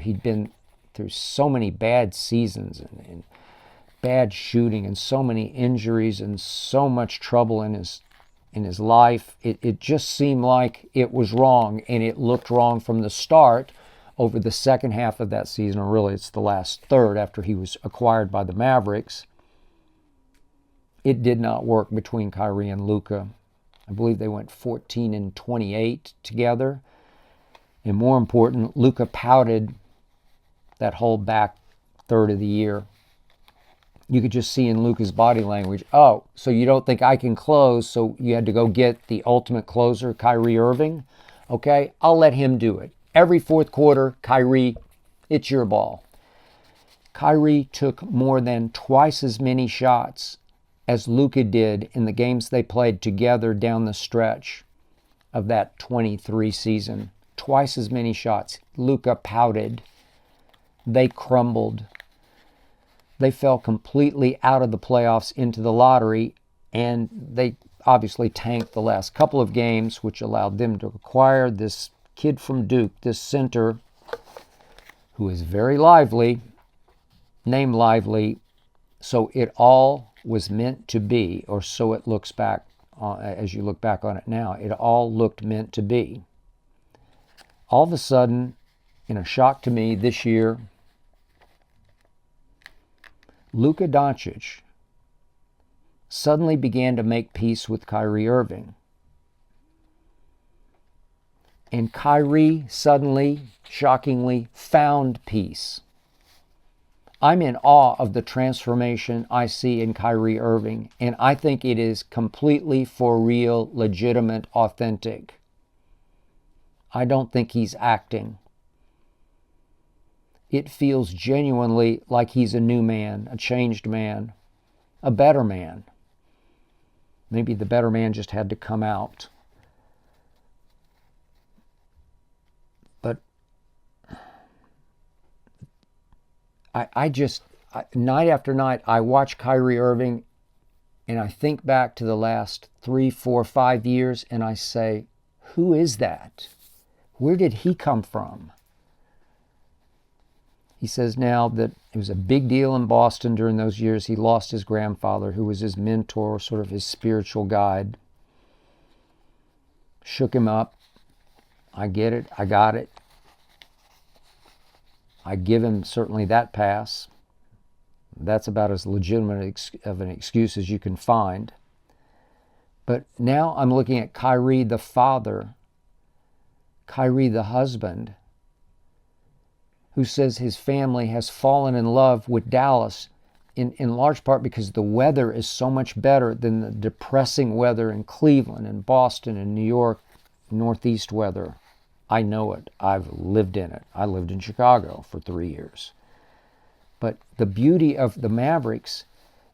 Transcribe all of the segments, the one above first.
He'd been through so many bad seasons and bad shooting and so many injuries and so much trouble in his life. It just seemed like it was wrong, and it looked wrong from the start over the second half of that season, or really it's the last third after he was acquired by the Mavericks. It did not work between Kyrie and Luka. I believe they went 14-28 together. And more important, Luka pouted that whole back third of the year. You could just see in Luka's body language, oh, so you don't think I can close, so you had to go get the ultimate closer, Kyrie Irving? Okay, I'll let him do it. Every fourth quarter, Kyrie, it's your ball. Kyrie took more than twice as many shots as Luka did in the games they played together down the stretch of that 23 season. Twice as many shots. Luka pouted. They crumbled. They fell completely out of the playoffs into the lottery, and they obviously tanked the last couple of games, which allowed them to acquire this kid from Duke, this center, who is very lively, named Lively. So it all was meant to be, or so it looks back, as you look back on it now, it all looked meant to be. All of a sudden, in a shock to me this year, Luka Doncic suddenly began to make peace with Kyrie Irving. And Kyrie suddenly, shockingly, found peace. I'm in awe of the transformation I see in Kyrie Irving, and I think it is completely for real, legitimate, authentic. I don't think he's acting. It feels genuinely like he's a new man, a changed man, a better man. Maybe the better man just had to come out. But night after night, I watch Kyrie Irving and I think back to the last 3, 4, 5 years and I say, who is that? Where did he come from? He says now that it was a big deal in Boston during those years. He lost his grandfather, who was his mentor, sort of his spiritual guide. Shook him up. I get it. I got it. I give him certainly that pass. That's about as legitimate of an excuse as you can find. But now I'm looking at Kyrie the father, Kyrie the husband, who says his family has fallen in love with Dallas in large part because the weather is so much better than the depressing weather in Cleveland and Boston and New York, Northeast weather. I know it. I've lived in it. I lived in Chicago for 3 years. But the beauty of the Mavericks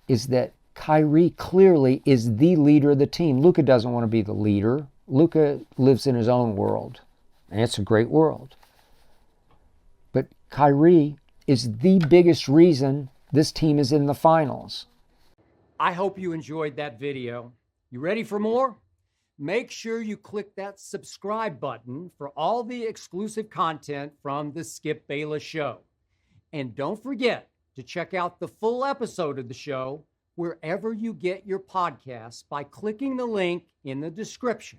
is that Kyrie clearly is the leader of the team. Luka doesn't want to be the leader. Luka lives in his own world, and it's a great world. But Kyrie is the biggest reason this team is in the finals. I hope you enjoyed that video. You ready for more? Make sure you click that subscribe button for all the exclusive content from the Skip Bayless Show. And don't forget to check out the full episode of the show wherever you get your podcasts by clicking the link in the description.